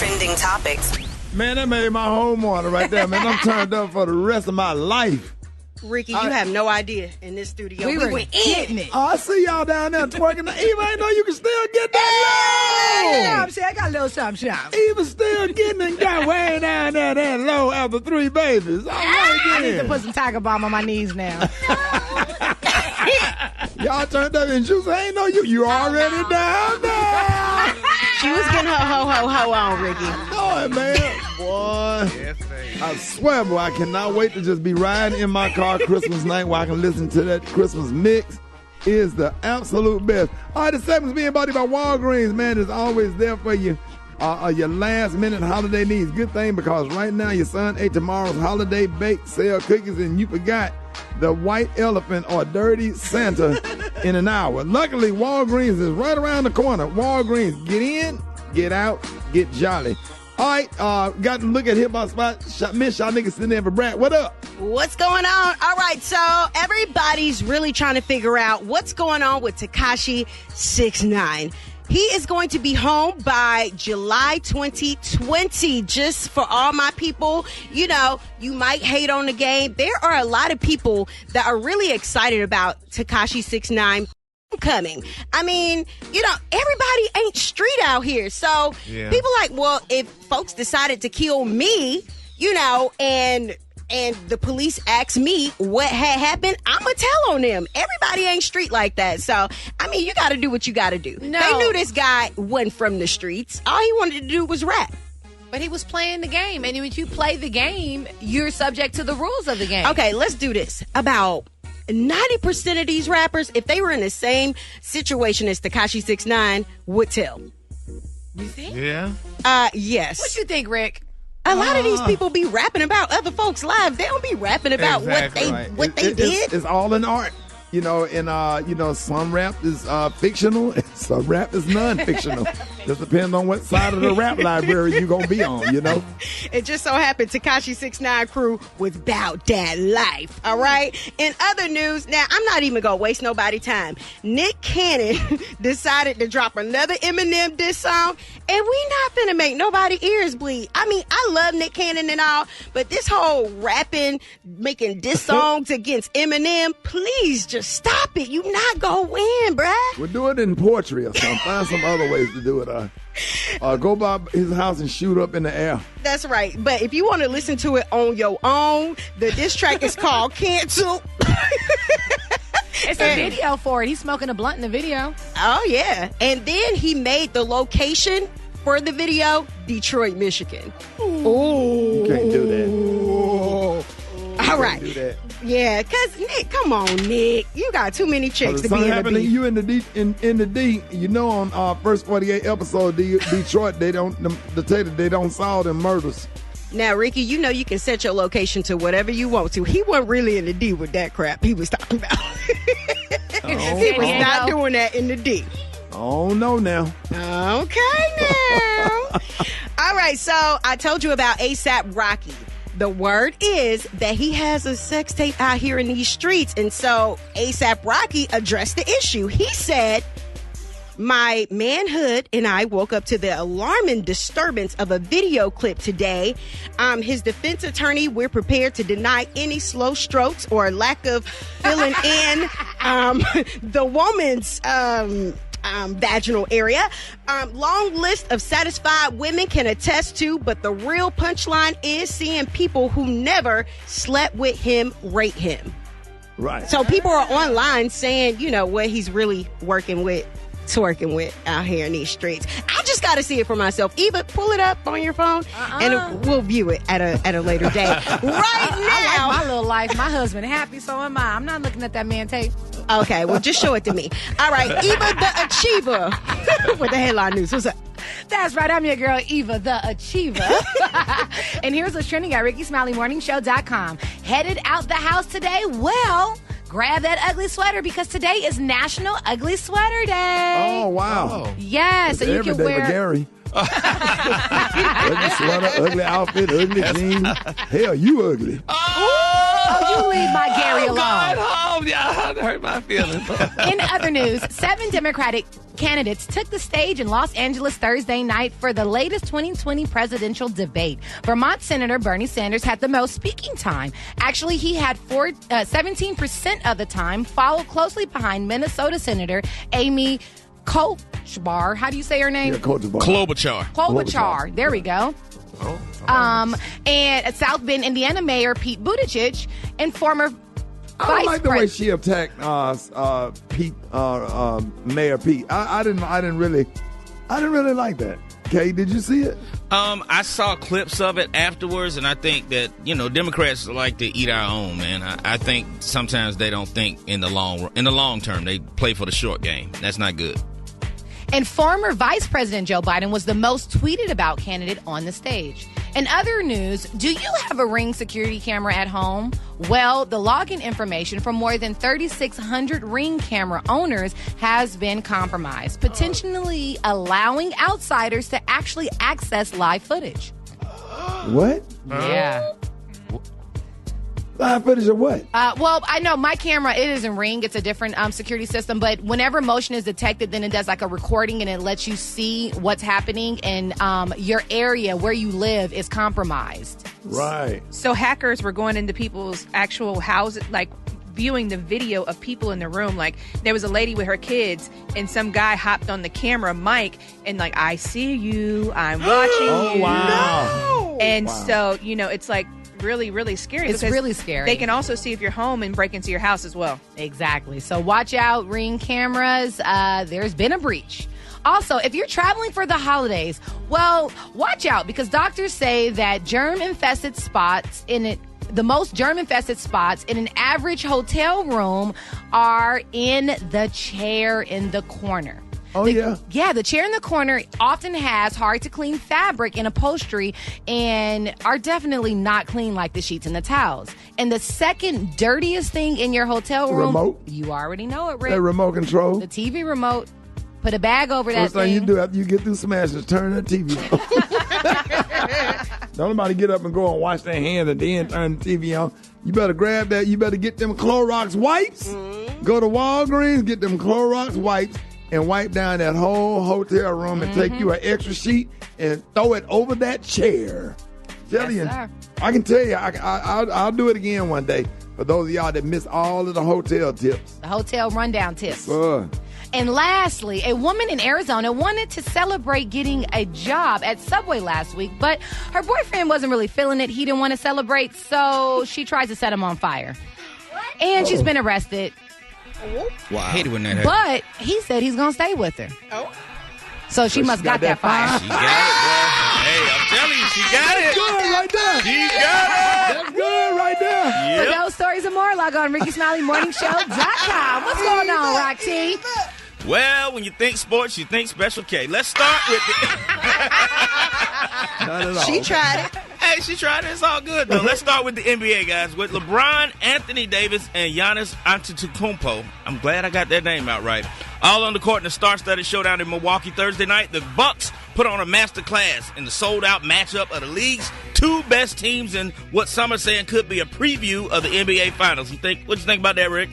trending topics. Man, that made my whole morning right there, man. I'm turned up for the rest of my life. Ricky, you have no idea in this studio. We were getting it. Oh, I see y'all down there twerking. Eva, I know you can still get that low. You know what I'm saying? I got a little something. Eva still getting and got way down there that low after 3 babies. All right, I need to put some Tiger Balm on my knees now. Y'all turned up and Juice, I ain't know you. You already down there. She was getting her ho on, Ricky. I know it, man. Boy, I swear, boy, I cannot wait to just be riding in my car Christmas night where I can listen to that Christmas mix. It is the absolute best. All right, the segment's being brought to you by Walgreens, man. It's always there for you. Your last minute holiday needs. Good thing because right now your son ate tomorrow's holiday bake sale cookies and you forgot the white elephant or dirty Santa in an hour. Luckily, Walgreens is right around the corner. Walgreens, get in, get out, get jolly. All right, got to look at Hip Hop Spot. Miss Shyneka sitting there for Brad. What up? What's going on? All right, so everybody's really trying to figure out what's going on with Takashi 6ix9ine. He is going to be home by July 2020. Just for all my people, you know, you might hate on the game. There are a lot of people that are really excited about Takashi 6ix9ine coming. I mean, you know, everybody ain't street out here. So people like, well, if folks decided to kill me, you know, and the police asked me what had happened, I'm going to tell on them. Everybody ain't street like that. So, I mean, you got to do what you got to do. No. They knew this guy wasn't from the streets. All he wanted to do was rap. But he was playing the game. And when you play the game, you're subject to the rules of the game. Okay, let's do this. About 90% of these rappers, if they were in the same situation as Takashi 6ix9ine, would tell. You think? Yeah. Yes. What you think, Rick? A lot of these people be rapping about other folks' lives. They don't be rapping about what they did. It's all in art. You know, and you know, some rap is fictional, and some rap is non-fictional. Just depends on what side of the rap library you gonna be on, you know? It just so happened Takashi 6ix9ine crew was about that life, all right? In other news, now I'm not even gonna waste nobody time. Nick Cannon decided to drop another Eminem diss song, and we not finna make nobody ears bleed. I mean, I love Nick Cannon and all, but this whole rapping, making diss songs against Eminem, please just stop it. You not gonna win, bruh. We'll do it in poetry or something. Find some other ways to do it. Go by his house and shoot up in the air. That's right. But if you want to listen to it on your own, the diss track is called Cancel. It's a video for it. He's smoking a blunt in the video. Oh, yeah. And then he made the location for the video Detroit, Michigan. You can't do that. All right. Do that. Yeah, because, Nick, come on, Nick. You got too many chicks to be in the happened to beat. you in the D. You know, on first 48 episode, Detroit, they don't solve them murders. Now, Ricky, you know you can set your location to whatever you want to. He wasn't really in the D with that crap he was talking about. He was not doing that in the D. Oh, no now. Okay, now. All right, so I told you about A$AP Rocky. The word is that he has a sex tape out here in these streets. And so A$AP Rocky addressed the issue. He said, my manhood and I woke up to the alarming disturbance of a video clip today. His defense attorney, we're prepared to deny any slow strokes or lack of filling in the woman's vaginal area. Long list of satisfied women can attest to, but the real punchline is seeing people who never slept with him rate him. Right. So people are online saying, you know, what he's really twerking with out here in these streets. I just got to see it for myself. Eva, pull it up on your phone and we'll view it at a later date. Right now. I like my little life. My husband happy, so am I. I'm not looking at that man tape. Okay, well, just show it to me. All right, Eva the Achiever with the headline news. What's up? That's right. I'm your girl, Eva the Achiever. And here's what's trending at RickySmileyMorningShow.com. Headed out the house today? Well, grab that ugly sweater because today is National Ugly Sweater Day. Oh, wow. Yeah, so you can wear... Gary. Ugly sweater, ugly outfit, ugly jeans. Hell, you ugly. Oh, you leave my Gary alone? God, home. Y'all hurt my feelings. In other news, 7 Democratic candidates took the stage in Los Angeles Thursday night for the latest 2020 presidential debate. Vermont Senator Bernie Sanders had the most speaking time. Actually, he had 17% of the time, followed closely behind Minnesota Senator Amy Klobuchar. How do you say her name? Yeah, Klobuchar. There we go. And South Bend, Indiana Mayor Pete Buttigieg and former I don't like the way she attacked Pete, Mayor Pete. I didn't really like that. Kay, did you see it? I saw clips of it afterwards, and I think that Democrats like to eat our own, man. I think sometimes they don't think in the long term. They play for the short game. That's not good. And former Vice President Joe Biden was the most tweeted about candidate on the stage. In other news, do you have a Ring security camera at home? Well, the login information from more than 3,600 Ring camera owners has been compromised, potentially allowing outsiders to actually access live footage. What? Yeah. Live footage of what? Well, I know my camera, it isn't Ring. It's a different security system. But whenever motion is detected, then it does like a recording and it lets you see what's happening. And your area where you live is compromised. Right. So hackers were going into people's actual houses, like viewing the video of people in the room. Like there was a lady with her kids and some guy hopped on the camera mic and like, I see you. I'm watching you. Oh, wow. No. And so, it's like, really, really scary. It's really scary. They can also see if you're home and break into your house as well. Exactly. So watch out, Ring cameras. There's been a breach. Also, if you're traveling for the holidays, well, watch out because doctors say that germ-infested spots the most germ-infested spots in an average hotel room are in the chair in the corner. Oh, yeah? Yeah, the chair in the corner often has hard-to-clean fabric and upholstery and are definitely not clean like the sheets and the towels. And the second dirtiest thing in your hotel room... Remote? You already know it, Rick. That remote control? The TV remote. Put a bag over First that thing thing. you do after you get through smashing is turn that TV on. Don't nobody get up and go and wash their hands and then turn the TV on. You better grab that. You better get them Clorox wipes. Mm-hmm. Go to Walgreens, get them Clorox wipes, and wipe down that whole hotel room and take you an extra sheet and throw it over that chair. JahLion, Yes, I can tell you, I'll do it again one day for those of y'all that miss all of the hotel tips. The hotel rundown tips. Good. And lastly, a woman in Arizona wanted to celebrate getting a job at Subway last week, but her boyfriend wasn't really feeling it. He didn't want to celebrate, so she tries to set him on fire. And she's been arrested. Wow. I hate it when that happens. But he said he's going to stay with her. Oh. So she must got that fire. She got it, boy. Hey, I'm telling you, she got it. Good right there. She got it. That's good right there. For those stories and more, log on RickeySmileyMorningShow.com. What's going on, Rock T? Well, when you think sports, you think Special K. Let's start with it. Not at all. She tried it. Hey, she tried it. It's all good, though. Let's start with the NBA, guys. With LeBron, Anthony Davis, and Giannis Antetokounmpo. I'm glad I got that name out right. All on the court in the star-studded showdown in Milwaukee Thursday night. The Bucks put on a masterclass in the sold-out matchup of the league's two best teams in what some are saying could be a preview of the NBA Finals. What you think about that, Rick?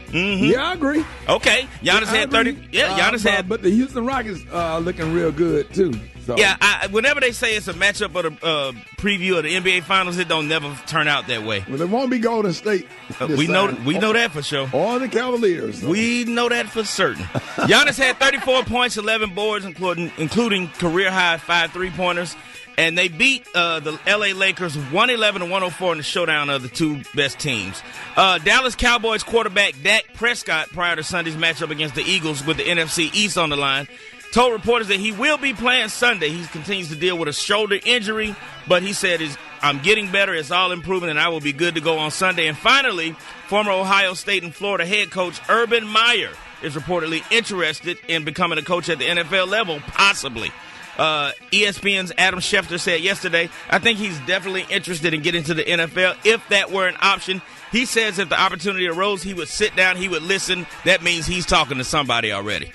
Mm-hmm. Yeah, I agree. Okay, Giannis had 30. Yeah, Giannis had. But the Houston Rockets looking real good too. So. Yeah, whenever they say it's a matchup of the preview of the NBA Finals, it don't never turn out that way. Well, it won't be Golden State. We know that for sure. Or the Cavaliers. So. We know that for certain. Giannis had 34 points, 11 boards, including career high 5 3-pointers. And they beat the L.A. Lakers 111-104 in the showdown of the two best teams. Dallas Cowboys quarterback Dak Prescott, prior to Sunday's matchup against the Eagles with the NFC East on the line, told reporters that he will be playing Sunday. He continues to deal with a shoulder injury, but he said, I'm getting better, it's all improving, and I will be good to go on Sunday. And finally, former Ohio State and Florida head coach Urban Meyer is reportedly interested in becoming a coach at the NFL level, possibly. ESPN's Adam Schefter said yesterday, I think he's definitely interested in getting to the NFL if that were an option. He says if the opportunity arose, he would sit down, he would listen. That means he's talking to somebody already.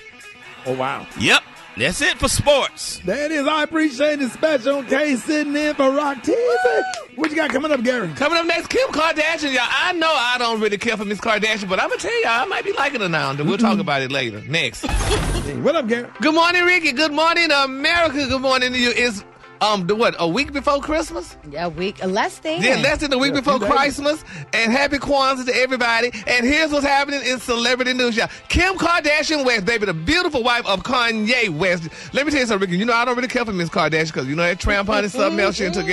Oh, wow. Yep. That's it for sports. There it is. I appreciate the special case sitting in for Rock TV. What you got coming up, Gary? Coming up next, Kim Kardashian, y'all. I know I don't really care for Miss Kardashian, but I'm going to tell y'all, I might be liking her now, and we'll talk about it later. Next. What up, Gary? Good morning, Ricky. Good morning, America. Good morning to you. It's a week before Christmas? A week, less than. Yeah, less than a week before Christmas. And happy Kwanzaa to everybody. And here's what's happening in celebrity news, y'all. Kim Kardashian West, baby, the beautiful wife of Kanye West. Let me tell you something, Ricky. You know, I don't really care for Miss Kardashian because, you know, that tramp honey something else. She took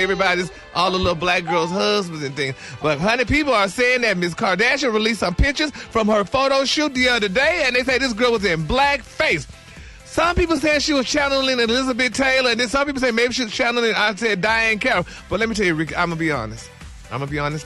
all the little black girls' husbands and things. But, honey, people are saying that Miss Kardashian released some pictures from her photo shoot the other day, and they say this girl was in blackface. Some people saying she was channeling Elizabeth Taylor, and then some people say maybe she was channeling, I said, Diane Carroll. But let me tell you, Ricky, I'm going to be honest.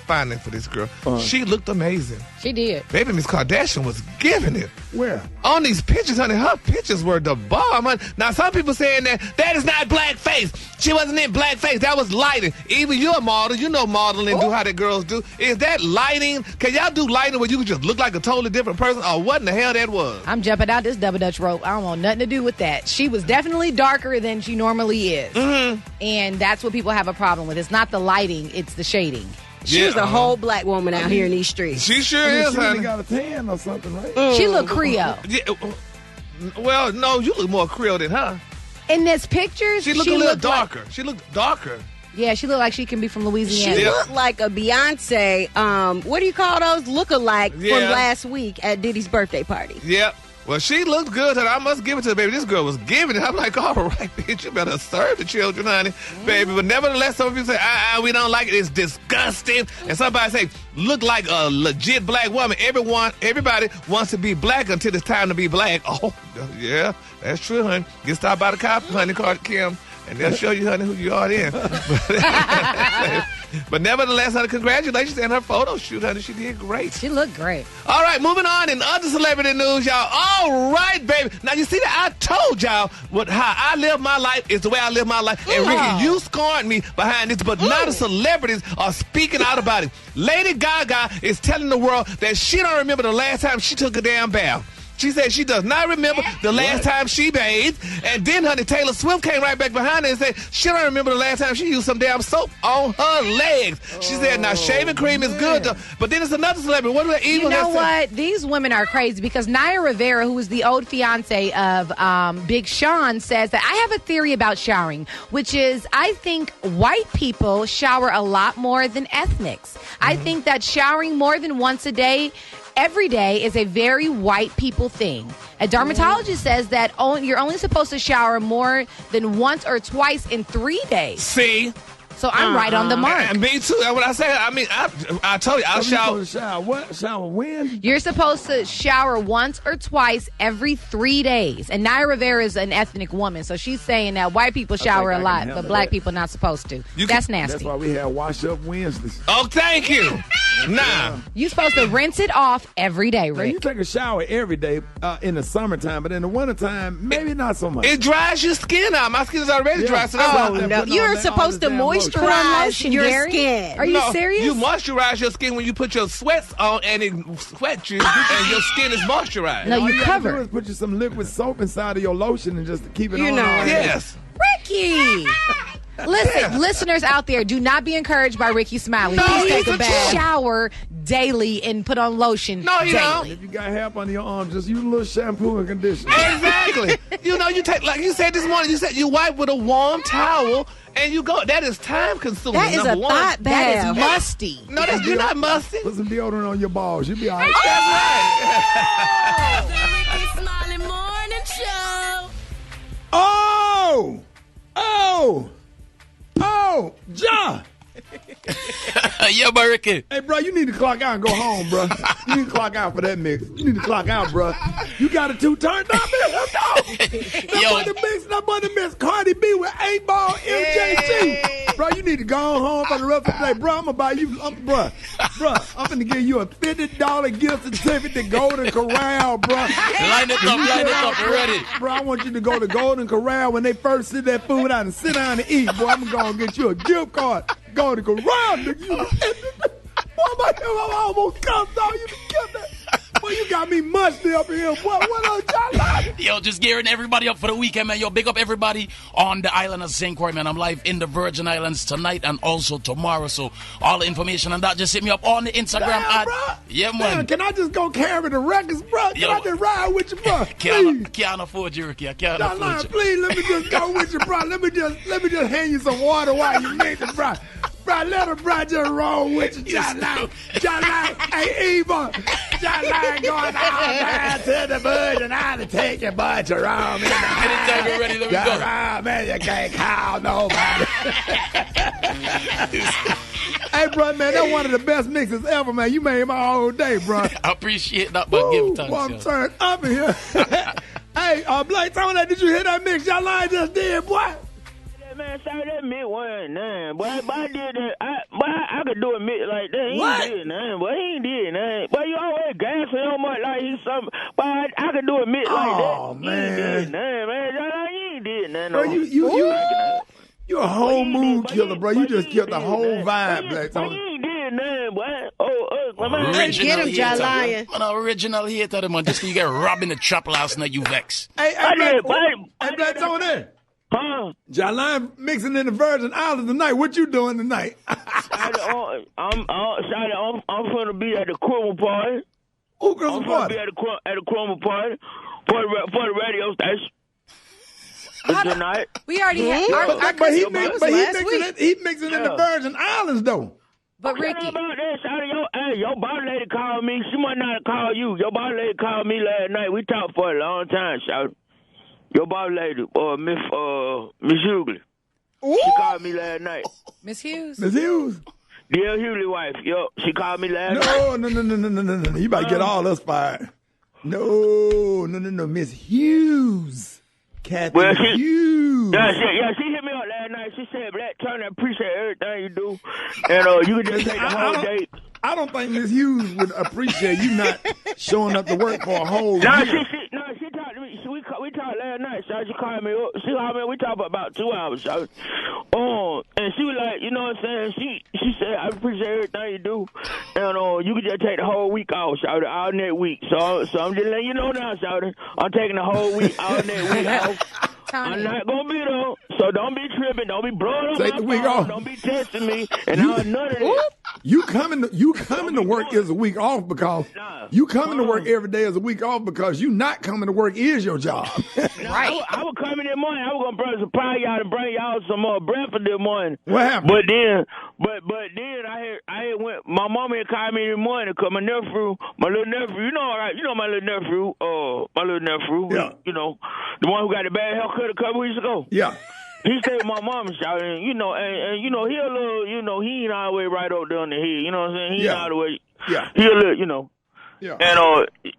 Finally, for this girl. She looked amazing. She did. Baby, Miss Kardashian was giving it. Where? On these pictures, honey, her pictures were the bomb. Now, some people saying that is not blackface. She wasn't in blackface. That was lighting. Even you're a model. You know modeling, do how the girls do. Is that lighting? Can y'all do lighting where you can just look like a totally different person? Or what in the hell that was? I'm jumping out this double Dutch rope. I don't want nothing to do with that. She was definitely darker than she normally is. Mm-hmm. And that's what people have a problem with. It's not the lighting, it's the shading. She was a whole black woman out here in these streets. She sure is, she honey. She got a tan or something, right? She look Creole. Yeah, well, no, you look more Creole than her. In this picture, she looked a little darker. She looked darker. Yeah, she looked like she can be from Louisiana. She looked like a Beyonce, what do you call those? Look-alike from last week at Diddy's birthday party. Yep. Well, she looked good, and I must give it to her, baby. This girl was giving it. I'm like, all right, bitch, you better serve the children, honey, baby. But nevertheless, some people say, we don't like it. It's disgusting. And somebody say, look like a legit black woman. Everybody wants to be black until it's time to be black. Oh, yeah, that's true, honey. Get stopped by the cops, honey, Kim, and they'll show you, honey, who you are then. But nevertheless, honey, congratulations on her photo shoot, honey. She did great. She looked great. All right, moving on in other celebrity news, y'all. All right, baby. Now, you see that I told y'all how I live my life is the way I live my life. And, Ricky, you scorned me behind this, but now the celebrities are speaking out about it. Lady Gaga is telling the world that she don't remember the last time she took a damn bath. She said she does not remember the last time she bathed. And then, honey, Taylor Swift came right back behind her and said she don't remember the last time she used some damn soap on her legs. She said, now, shaving cream is good, though. But then it's another celebrity. What do they even You know what? These women are crazy because Naya Rivera, who is the old fiance of Big Sean, says that I have a theory about showering, which is I think white people shower a lot more than ethnics. I think that showering more than once a day every day is a very white people thing. A dermatologist says that you're only supposed to shower more than once or twice in 3 days. See? So I'm right on the mark. And me too. That's what I said. I mean, I told you, I'll shower. Shower when? You're supposed to shower once or twice every 3 days. And Naya Rivera is an ethnic woman, so she's saying that white people shower a lot, but black people not supposed to. That's nasty. That's why we have wash up Wednesdays. Oh, thank you. Nah. You're supposed to rinse it off every day, Rick. Now, you take a shower every day in the summertime, but in the wintertime, maybe not so much. It dries your skin out. My skin is already dry, so that's why. No. You're supposed to moisturize your skin. Are you serious? You moisturize your skin when you put your sweats on and it sweats you and your skin is moisturized. No, you cover. All you put you some liquid soap inside of your lotion and just keep it on. Yes. Ricky! Listen, listeners out there, do not be encouraged by Rickey Smiley. Please take a bath, shower daily, and put on lotion daily. Don't. If you got hair up under your arms, just use a little shampoo and conditioner. Exactly. You take, like you said this morning, you said you wipe with a warm towel and you go. That is time consuming. That is a thought bath. That is musty. No, you're not musty. Put some deodorant on your balls. You'll be all right. That's right. The Rickey Smiley Morning Show. Jah! Yo, Ricky. Hey, bro, you need to clock out and go home, bro. You need to clock out for that mix. You need to clock out, bro. You got it too turned up, man. That boy mix. Cardi B with 8-Ball MJC. Bro, you need to go home for the rest of the day. Bro, I'm going to buy you, I'm going to give you a $50 gift certificate to Golden Corral, bro. Line it up, we're ready. Bro, I want you to go to Golden Corral when they first sit that food out and sit down and eat. Boy, I'm going to get you a gift card. Golden Corral, nigga. Boy, I almost cussed out. You killed that. Boy, you got me musty up in here. What up, JahLion? Yo, just gearing everybody up for the weekend, man. Yo, big up everybody on the island of St. Croix, man. I'm live in the Virgin Islands tonight and also tomorrow. So all the information on that, just hit me up on the Instagram. Damn, bro. Yeah, man. Damn, can I just go carry the records, bro? Can I just ride with you, bro? Can't afford you, Ricky. I can't afford JahLion, you. please, let me just go with you, bro. Let me just hand you some water while you mix it, bro. Bro, let him bro just roll with you, JahLion. JahLion, hey, Eva. JahLion going all down to the Virgin Island, take your bunch around me. Anytime you're ready, let me go. Man, you can't call nobody. Hey, bro, man, that's one of the best mixes ever, man. You made my whole day, bro. I appreciate that, but give thanks. Boy, I'm turned up in here. Hey, Blake, tell me that. Did you hear that mix JahLion just did, boy? Man, sorry, that mix wasn't none. Boy, if I did that, I could do a mix like that. He What? ain't did nothing, boy. He ain't did nothing. Boy, you always gassing him much like he's something. Boy, I could do a mix like that. Oh, man. He ain't did nothing, man. JahLion, you ain't did nothing. Bro, you a whole Boy, mood boy, killer, bro. You just killed the did whole nothing. vibe, Boy, Blake. boy, you ain't did nothing, boy. Oh, man. Get him, JahLion. Man, original hater, man. Just 'cause you get robbed in the trap last night, you vex. Hey, Blake, Tony. Huh? JahLion mixing in the Virgin Islands tonight. What you doing tonight? I'm gonna be at the Chroma party. Who I'm Christmas gonna party? be at the Chroma party for the radio station. Tonight. We already had our But he week. mixing in the Virgin Islands though. But Ricky. Ricky, About this, your boss lady called me. She might not have called you. Your boss lady called me last night. We talked for a long time, shout. Your boss lady, Miss Hughley. She called me last night. Miss Hughes. Miss Hughes. Dear Hughley wife. Yo, she called me last night. No. You about to get all us fired. No. Miss Hughes. Kathy Hughes. Yeah, she hit me up last night. She said, Black Turner, appreciate everything you do. And you can just take the whole day. I don't think Miss Hughes would appreciate you not showing up to work for a whole No, year. she talked to me. We talked last night, so she called me up. She called me. We talked for about 2 hours, so. And she was like, you know what I'm saying? She said, I appreciate everything you do. And you can just take the whole week off, shouted, all next week. So I'm just letting you know now, shouted. I'm taking the whole week, all next week off. I'm not gonna be there, so don't be tripping, don't be blowing up Take my the week phone, off. don't be texting me, and none of that. You coming to work is a week off because you coming to work every day is a week off because you not coming to work is your job. Right. I was coming this morning. I was gonna bring surprise y'all to bring y'all some more breakfast this morning. What happened? But then I had went. My mama had called me this morning because my little nephew, you know my little nephew, Yeah. you know, the one who got the bad haircut a couple weeks ago. Yeah. He stayed with my mama, shouting, and he a little, he ain't all the way right up there on the head, you know what I'm saying? He ain't all the way, he a little, Yeah. And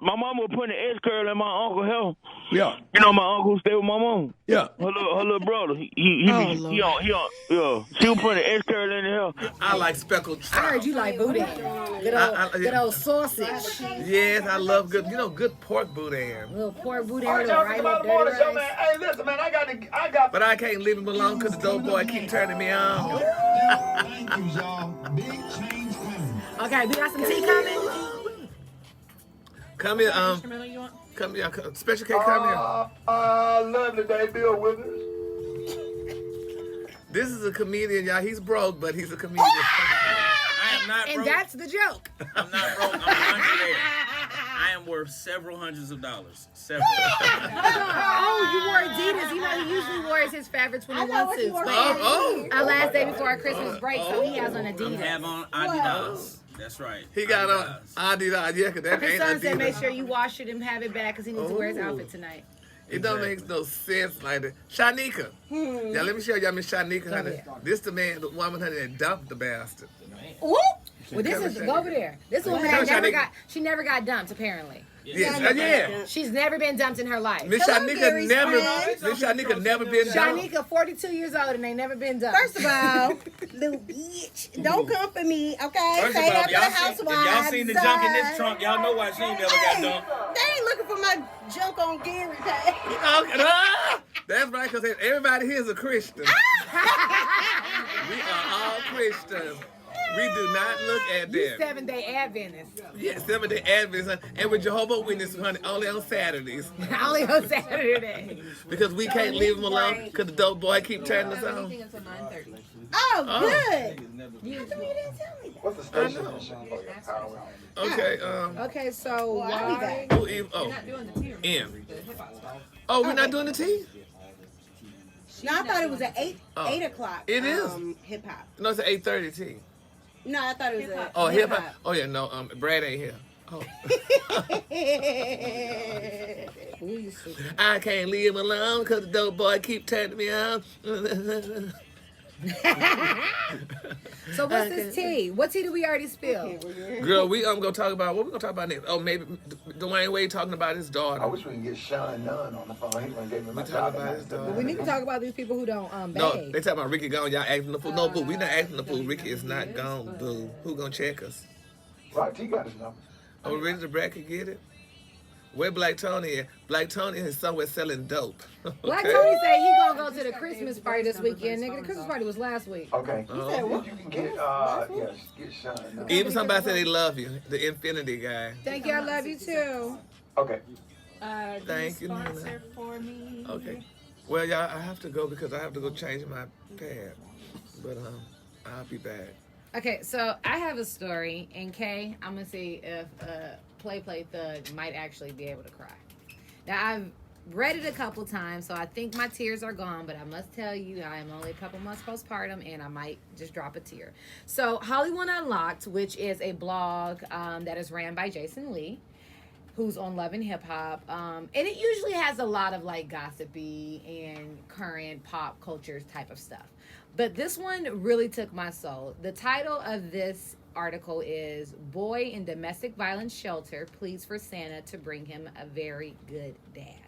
my mama was putting an S curl in my uncle's hair. Yeah. You know my uncle who stayed with my mom. Yeah. Her little brother. He She was putting an S curl in the hair. I like speckled trout. I heard you like boudin. Good old sausage. Yes, I love good pork boudin. Little pork boudin with a right up dirty rice. Hey, listen, man, I got. But I can't leave him alone because the dope boy keep turning me on. Thank you, y'all. Big change coming. Okay, we got some tea coming. Come here, come here, Special K, come here. Lovely day, Bill Withers. This is a comedian, y'all. He's broke, but he's a comedian. I am not And broke. that's the joke. I'm not broke. I'm a millionaire. I am worth several hundreds of dollars. Several. Oh, you wore Adidas. You know, he usually wears his favorites when he wants to. Our last day before our Christmas break, so he has on I Adidas. have on Adidas. That's right. He got on Adidas. Yeah, because that His ain't son said make Adidas. sure you wash it and have it back because he needs to wear his outfit tonight. It don't make no sense like that. Shyneka. Yeah, let me show y'all Miss Shyneka, honey. This the woman, honey, that dumped the bastard. Well, this is go over there. This woman never got dumped apparently. Yes, yeah. She's never been dumped in her life. Miss Shyneka never been dumped. Shyneka, 42 years old and they never been dumped. First of all, little bitch, don't come for me, okay? First Say of all, that for the housewives. if y'all seen the junk in this trunk, y'all know why she ain't never got dumped. They ain't looking for my junk on Gary Pay. That's right, because everybody here is a Christian. We are all Christians. We do not look at You them. 7-day Adventist. Yeah, 7-day Adventist, and with Jehovah's Witnesses, honey, only on Saturdays. Only on Saturday. Because we can't leave them alone because the dope boy keep turning us on. Until 9:30. Oh, good. What's the station? Okay, Okay, so why? who is, oh, M. Oh, we're not doing the tea? No, I thought it was at 8 Oh. 8 o'clock. It is. Hip hop. No, it's at 8:30 tea. No, I thought it was at Oh, hip hop. Oh yeah, no, Brad ain't here. Oh. I can't leave him alone because the dope boy keep turning me on. So what's this tea? What tea do we already spill? Girl, we gonna talk about what we gonna talk about next. Oh, maybe Dwyane Wade talking about his daughter. I wish we can get Shyneka on the phone. He wouldn't give me my We talking about his daughter. We need to talk about these people who don't No, bathe. they talking about Rickey gone. Y'all acting the fool. No, boo. We not acting the fool. Rickey is not gone, boo. Who gonna check us? Right, he got his number. Oh, really? The Brad can get it? Where Black Tony at? Black Tony is somewhere selling dope. Black Okay? Tony said he gonna go to the Christmas party this weekend. Nigga, the Christmas party was last week. Okay. Oh. You can get, yes, get Shyneka. Even somebody said they love you. The Infinity guy. Thank you. I love you too. Okay. Thank you, Nina. For me. Okay. Well, y'all, I have to go because I have to go change my pad. But I'll be back. Okay, so I have a story, and Kay, I'm gonna see if Play Thug might actually be able to cry. Now I've read it a couple times, so I think my tears are gone, but I must tell you, I am only a couple months postpartum, and I might just drop a tear. So Hollywood Unlocked, which is a blog that is ran by Jason Lee, who's on Love and Hip Hop, and it usually has a lot of like gossipy and current pop culture type of stuff. But this one really took my soul. The title of this article is Boy in Domestic Violence Shelter Pleads for Santa to Bring Him a Very Good Dad.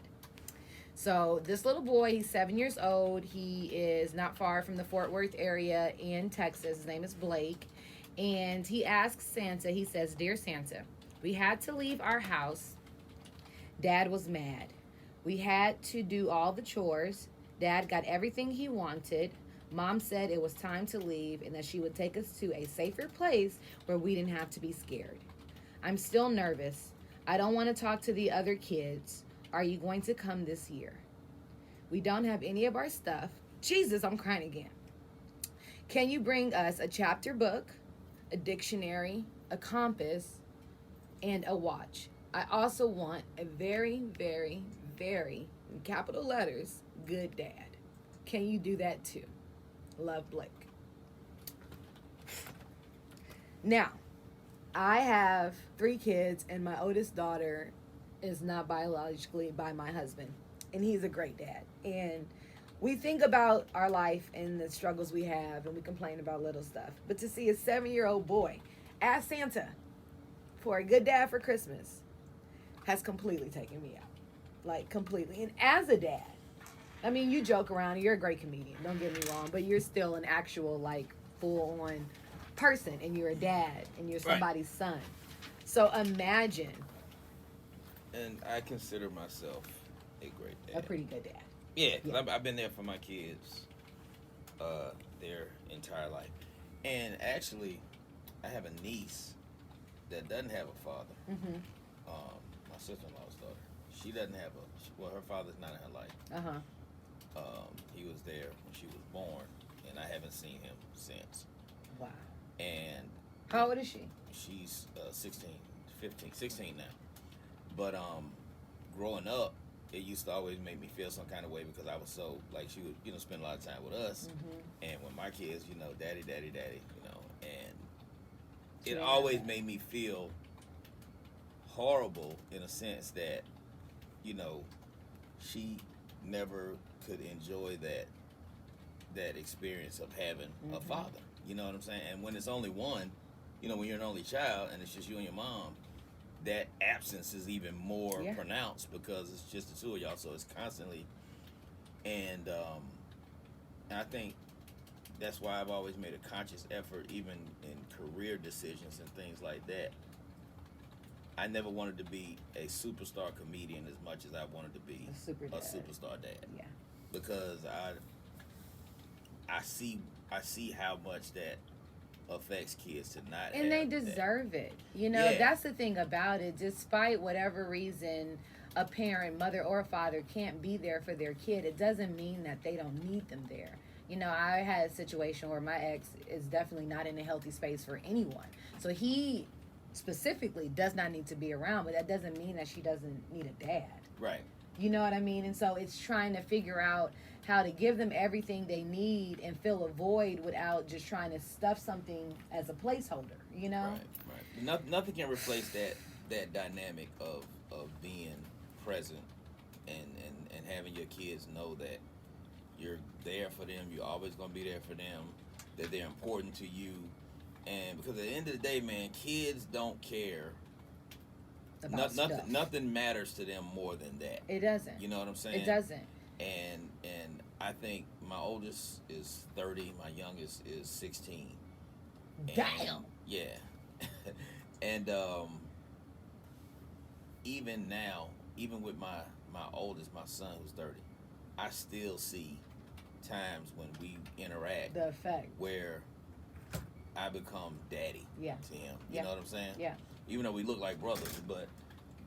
So this little boy, he's 7 years old. He is not far from the Fort Worth area in Texas. His name is Blake. And he asks Santa, he says, "Dear Santa, we had to leave our house. Dad was mad. We had to do all the chores. Dad got everything he wanted. Mom said it was time to leave and that she would take us to a safer place where we didn't have to be scared. I'm still nervous. I don't want to talk to the other kids. Are you going to come this year? We don't have any of our stuff." Jesus, I'm crying again. "Can you bring us a chapter book, a dictionary, a compass, and a watch? I also want a very, very, very, in capital letters, good dad. Can you do that too? Love, Blake." Now, I have 3 kids, and my oldest daughter is not biologically by my husband, and he's a great dad. And we think about our life and the struggles we have, and we complain about little stuff. But to see a 7-year-old boy ask Santa for a good dad for Christmas has completely taken me out. Like, completely. And as a dad, I mean, you joke around, and you're a great comedian, don't get me wrong, but you're still an actual, like, full-on person, and you're a dad, and you're somebody's son. So imagine. And I consider myself a great dad. A pretty good dad. Yeah, because I've been there for my kids their entire life. And actually, I have a niece that doesn't have a father. Mm-hmm. My sister-in-law's daughter. She doesn't have her father's not in her life. Uh-huh. He was there when she was born, and I haven't seen him since. Wow. And how old is she? She's 16 now. But growing up, it used to always make me feel some kind of way because I was so, like, she would, spend a lot of time with us. Mm-hmm. And when my kids, daddy, and it always made me feel horrible in a sense that, she never could enjoy that experience of having a father. You know what I'm saying? And when it's only one, when you're an only child and it's just you and your mom, that absence is even more pronounced because it's just the two of y'all, so it's constantly. And I think that's why I've always made a conscious effort, even in career decisions and things like that. I never wanted to be a superstar comedian as much as I wanted to be a superstar dad. Yeah. Because I see how much that affects kids to not. And they have that. deserve it. You know, Yeah. that's the thing about it. Despite whatever reason a parent, mother or father, can't be there for their kid, it doesn't mean that they don't need them there. You know, I had a situation where my ex is definitely not in a healthy space for anyone. So he specifically does not need to be around, but that doesn't mean that she doesn't need a dad. Right. You know what I mean? And so it's trying to figure out how to give them everything they need and fill a void without just trying to stuff something as a placeholder, you know? Right. Nothing can replace that dynamic of being present and having your kids know that you're there for them, you're always going to be there for them, that they're important to you. And because at the end of the day, man, kids don't care. Nothing matters to them more than that. It doesn't. You know what I'm saying? It doesn't. And I think my oldest is 30, my youngest is 16. Damn. Yeah. And even now, even with my oldest, my son who's 30, I still see times when we interact, the effect, where I become daddy to him. You know what I'm saying? Yeah. Even though we look like brothers, but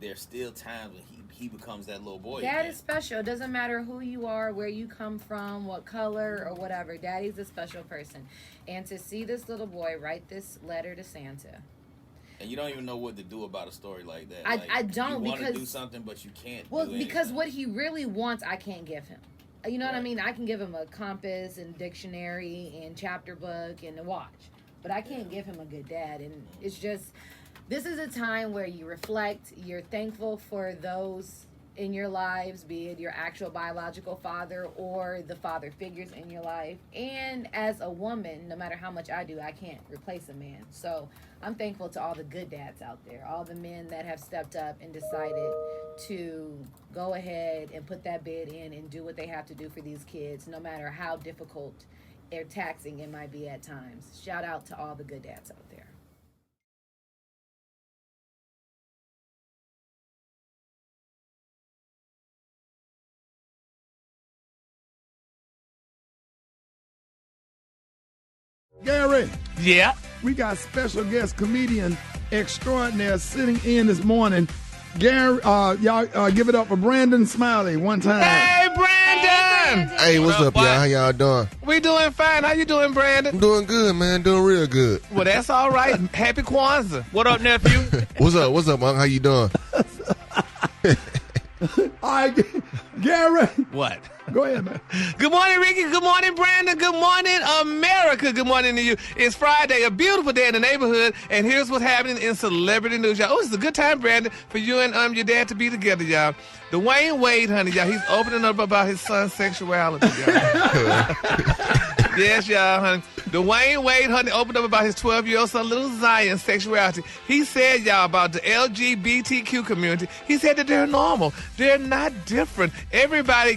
there's still times when he becomes that little boy. Dad again. is special. It doesn't matter who you are, where you come from, what color or whatever. Daddy's a special person. And to see this little boy write this letter to Santa. And you don't even know what to do about a story like that. I don't, you want because to do something, but you can't. Well, do because anything. what he really wants, I can't give him. You know what I mean? I can give him a compass and dictionary and chapter book and a watch, but I can't give him a good dad. And it's just, this is a time where you reflect. You're thankful for those in your lives, be it your actual biological father or the father figures in your life. And as a woman, no matter how much I do, I can't replace a man. So I'm thankful to all the good dads out there, all the men that have stepped up and decided to go ahead and put that bid in and do what they have to do for these kids, no matter how difficult or taxing it might be at times. Shout out to all the good dads out there. Gary. Yeah. We got special guest comedian extraordinaire sitting in this morning. Gary, y'all give it up for Brandon Smiley one time. Hey, Brandon! Hey, what's up, y'all? How y'all doing? We doing fine. How you doing, Brandon? I'm doing good, man. Doing real good. Well, that's all right. Happy Kwanzaa. What up, nephew? What's up, Monk? How you doing? All right, Gary. What? Go ahead, man. Good morning, Ricky. Good morning, Brandon. Good morning, America. Good morning to you. It's Friday, a beautiful day in the neighborhood, and here's what's happening in celebrity news, y'all. Oh, it's a good time, Brandon, for you and your dad to be together, y'all. Dwyane Wade, honey, y'all, he's opening up about his son's sexuality, y'all. Yes, y'all, honey. Dwyane Wade, honey, opened up about his 12-year-old son, little Zion's sexuality. He said, y'all, about the LGBTQ community, he said that they're normal. They're not different. Everybody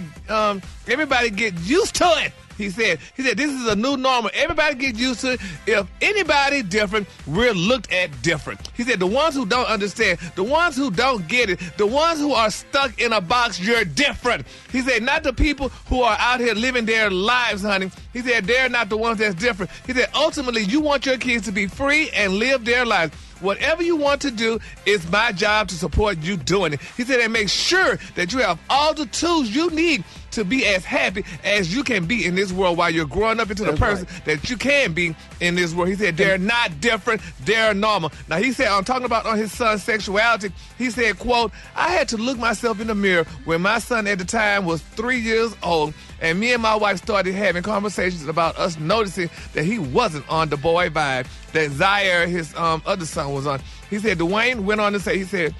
get used to it. He said, this is a new normal. Everybody get used to it. If anybody different, we're looked at different. He said, the ones who don't understand, the ones who don't get it, the ones who are stuck in a box, you're different. He said, not the people who are out here living their lives, honey. He said, they're not the ones that's different. He said, ultimately, you want your kids to be free and live their lives. Whatever you want to do, it's my job to support you doing it. He said, and make sure that you have all the tools you need to be as happy as you can be in this world while you're growing up into the person that you can be in this world. He said, they're not different, they're normal. Now, he said, I'm talking about on his son's sexuality, he said, quote, I had to look myself in the mirror when my son at the time was 3 years old, and me and my wife started having conversations about us noticing that he wasn't on the boy vibe that Zaire, his other son, was on. He said, Dwyane went on to say, he said,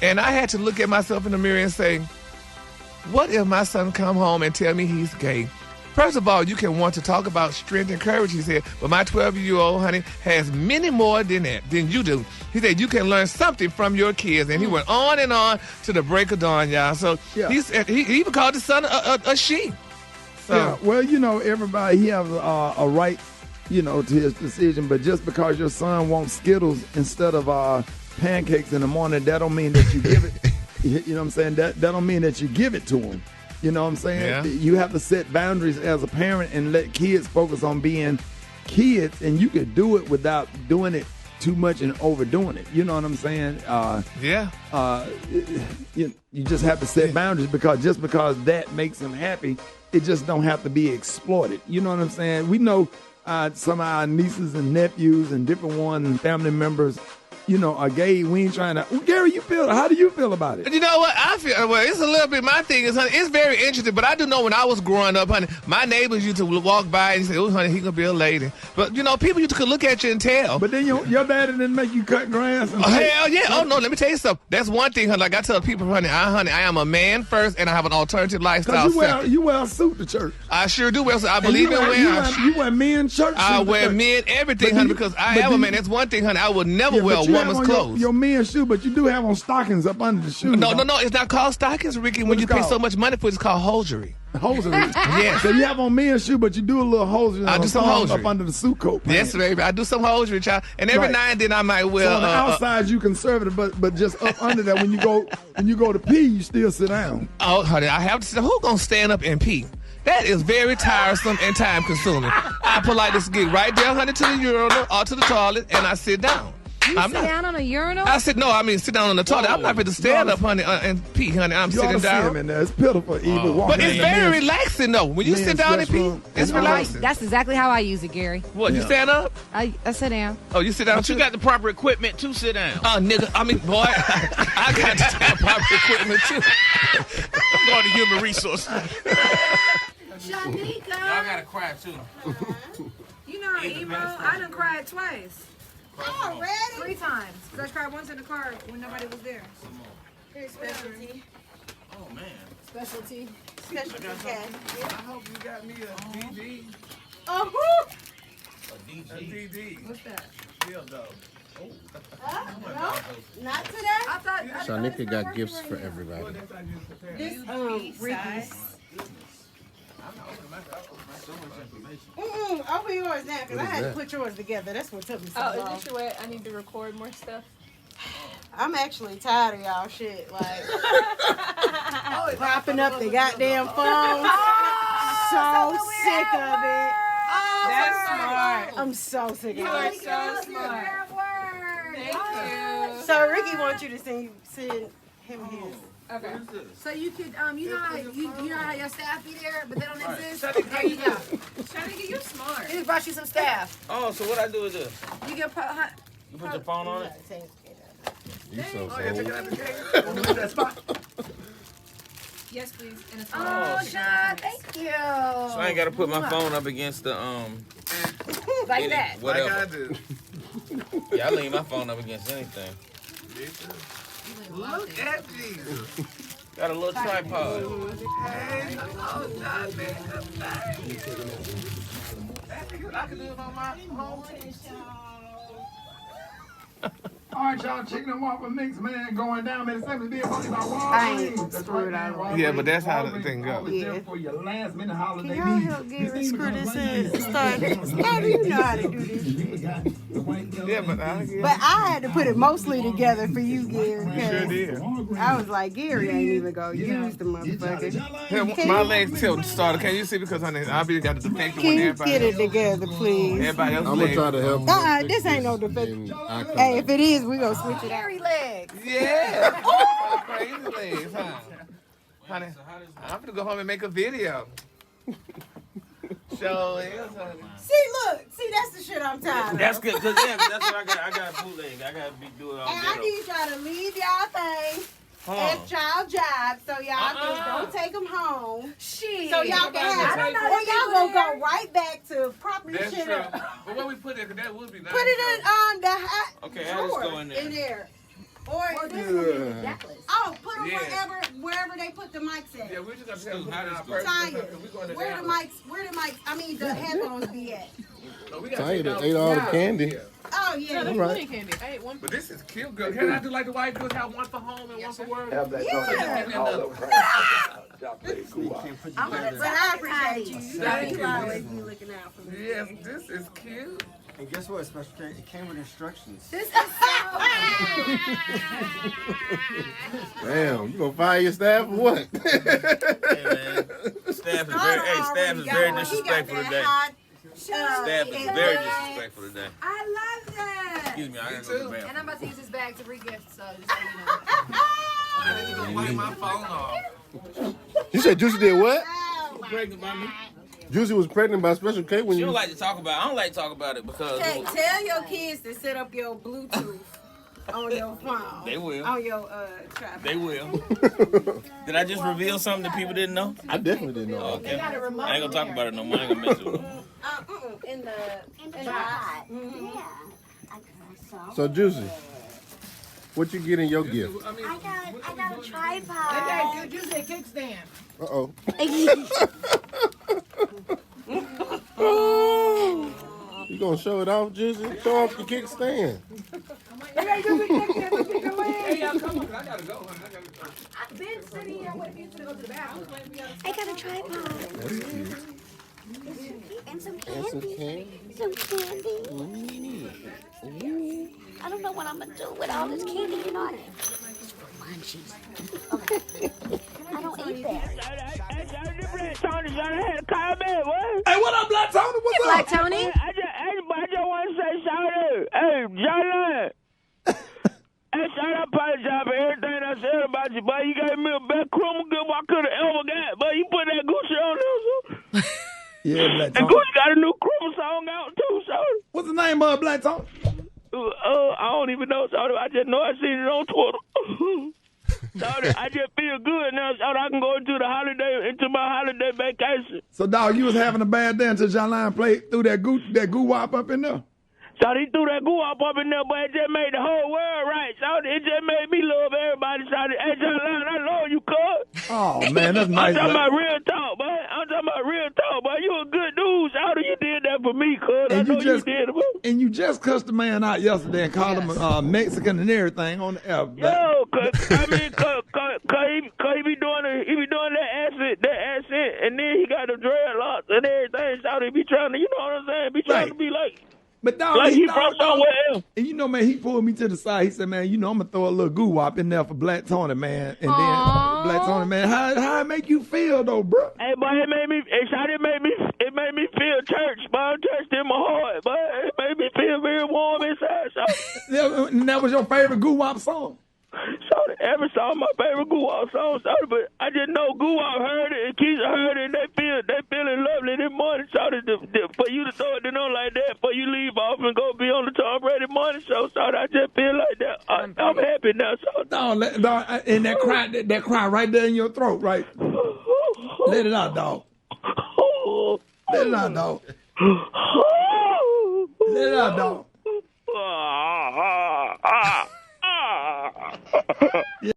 and I had to look at myself in the mirror and say, what if my son come home and tell me he's gay? First of all, you can want to talk about strength and courage, he said, but my 12-year-old, honey, has many more than that, than you do. He said, you can learn something from your kids. And he went on and on to the break of dawn, y'all. So he said, he even called his son a she. So, yeah, well, you know, everybody, he has a right, you know, to his decision, but just because your son wants Skittles instead of pancakes in the morning, that don't mean that you give it. You know what I'm saying? That don't mean that you give it to him. You know what I'm saying? Yeah. You have to set boundaries as a parent and let kids focus on being kids, and you could do it without doing it too much and overdoing it. You know what I'm saying? You just have to set boundaries because that makes them happy, it just don't have to be exploited. You know what I'm saying? We know some of our nieces and nephews and different ones and family members, you know, are gay. We ain't trying to. Gary, how do you feel about it? You know what? I feel, well, it's a little bit, my thing is, honey, it's very interesting, but I do know when I was growing up, honey, my neighbors used to walk by and say, oh, honey, he gonna be a lady. But, you know, people used to look at you and tell. But then your daddy didn't make you cut grass? Hell yeah. Oh, no, let me tell you something. That's one thing, honey. Like I tell people, honey, I am a man first, and I have an alternative lifestyle. You wear a suit to church. I sure do. I believe in wearing. You wear men's church suits. I wear men everything, honey, because I am a man. That's one thing, honey. I would never wear a woman's clothes. Your men's shoe, but you do have on stockings up under the shoe. No. It's not called stockings, Ricky. When you pay so much money for it, it's called hosiery. Hosiery. Yes. So you have on men's shoe, but you do a little hosiery. I do some hosiery up under the suit coat. Yes, baby. I do some hosiery, child. And every now and then I might wear. So on the outside you conservative, but just up under that when you go to pee, you still sit down. Oh, honey, I have to sit down. Who's gonna stand up and pee? That is very tiresome and time consuming. I politely get right there, honey, to the urinal or to the toilet, and I sit down. You sit down on a urinal? I said, no, I mean sit down on the toilet. I'm not going to stand up, honey, and pee, honey. I'm sitting down. In there. It's pitiful, even but it's very relaxing, though. When you sit down and pee, it's relaxing. That's exactly how I use it, Gary. What, you stand up? I sit down. Oh, you sit down But you got the proper equipment to sit down. Nigga, I mean, boy, I got the proper equipment, too. I'm going to human resources. Shyneka. Y'all gotta cry too. You know, emo, I done cried twice. Already? 3 times. Because I cried once in the car when nobody was there. Here's specialty. Oh, man. Specialty. Specialty cat. I hope you got me a DD. Oh, who? A DD. What's that? Still though. No, not today. I thought Shyneka got gifts for everybody. This Ricky's. Open yours now, because I had to put yours together. That's what took me so long. Oh, is this your way? I need to record more stuff. I'm actually tired of y'all shit. Like, propping up the goddamn phone. So sick of it. That's smart. I'm so sick of it. You are so smart. Thank you. So Ricky wants you to send him his. Okay. So you could, you know how your staff be there, but they don't exist? There you go. Shyneka, you're smart. They just brought you some staff. Oh, so what I do with this? You can put, You put your phone on it? You so Yes, please. And it's oh, Sean, thank you. So I ain't got to put my phone up against the, like that. Whatever. Like I do. Yeah, I lean my phone up against anything. Look at Jesus. Got a little tripod. Hey, oh, God, man. I can do it on my home. All right, y'all, chicken and waffle mix, man, going down, man. It's simply being funny about Walgreens. I ain't That's screwed right, out. man. Yeah, but that's how the thing goes. Yeah. For your last minute holiday Can y'all help Gary screw this in? Start. How do you know how to do this shit? Yeah, but But I had to put it mostly together for you, Gary. sure did. I was like, Gary ain't even gonna use the motherfucker. Here, my legs tilt started. Can you see? Because honey, I be got the defective Can one. you Everybody get it else. together, please? Everybody else. I'm gonna try to help. This ain't no defective. Hey, if it is, we gonna switch it out. Hairy legs. Yeah. Crazy legs, huh? Honey, I'm gonna go home and make a video. Show it. See, that's the shit I'm tired of. That's good, because that's what I got. I got bootleg. I got to be doing all And I need y'all to leave y'all things at y'all job so y'all just don't take them home. Shit. So y'all can have it. Or y'all gonna go right back to propping That's shit true. up. But what we put in, 'cause that would be nice. Put it in the hot Okay, I'll just go in there. in there. Or put them wherever they put the mics at. Yeah, we're just gonna put How it this out go? first. Where the mics, I mean the headphones be at. Tanya done ate all the candy. Oh yeah. There's Right. plenty of candy. I ate one. But this is cute, girl. Can I do like the white girls have one for home and one for work? Have that Yeah. But I appreciate you. You always be looking out for me. Yes, this is cute. And guess what? Special K, it came with instructions. This is so Damn, you gonna fire your staff or what? Hey, man. Staff is very disrespectful today. Staff is very disrespectful today. I love that. Excuse me, I gotta go to the bathroom. And I'm about to use this bag to re-gift, so just so you I need to go wipe my phone off. You said Juicy did what? Pregnant by me. Juicy was pregnant by Special K when She you. don't like to talk about it. I don't like to talk about it because Tell your kids to set up your Bluetooth on your phone. They will. On your tripod. They will. Did I just reveal something that people didn't know? I definitely didn't know. Okay. I ain't gonna talk about it no more. I ain't gonna mess with them. In the pot. So Juicy, what you get in your gift? I got a tripod. Good juice and kickstand. Uh-oh. You gonna show it off, Juicy? Show off your kickstand. Hey, y'all, come on, I gotta go. I've been sitting here waiting for you to go to the bathroom. I got a tripod. That's cute. And some And candy. some candy. Some candy. I don't know what I'm gonna do with all this candy. You know, munchies. I don't eat that. Hey, what up, Black Tony? What's Black up? Tony? I just want to say shout out. Hey, JahLion. Hey, shout out, apologize for everything I said about you, boy. You gave me a best criminal gift I could have ever got, but you put that Gucci on there, so. Yeah, Black And Tony. Gucci got a new criminal song out, too, so. What's the name of Black Tony? I don't even know, so I just know I seen it on Twitter. So I just feel good now, so I can go into my holiday vacation. So, dog, you was having a bad day until JahLion played through that goo wop up in there. So he threw that goo up in there, but it just made the whole world right. So it just made me love everybody. So hey, JahLion, I love you, cuz. Oh, man, that's nice. I'm talking about real talk, boy. You a good dude. So you did that for me, cuz. I know you did it. And you just cussed the man out yesterday and called him Mexican and everything on the air. Yo, cause he be doing that accent, and then he got the dreadlocks and everything. So he be trying to, you know what I'm saying? Be trying to be like. But dog, like he from somewhere else. And you know, man, he pulled me to the side. He said, man, you know, I'm going to throw a little goo wop in there for Black Tony, man. And then, Black Tony, man, how it make you feel, though, bro? Hey, but it made me feel church, but touched in my heart, but it made me feel very warm inside. So. And that was your favorite goo wop song? So every song my favorite goo wop song, but I just know goo wop heard it and Keisha heard it, and they feeling lovely this morning. So for you to throw it on like that, for you leave off and go be on the Tom Brady morning show, so I just feel like that. I'm happy now. So dog, and that cry right there in your throat, right? Let it out, dog. Let it out, dog. Let it out, dog. Yeah.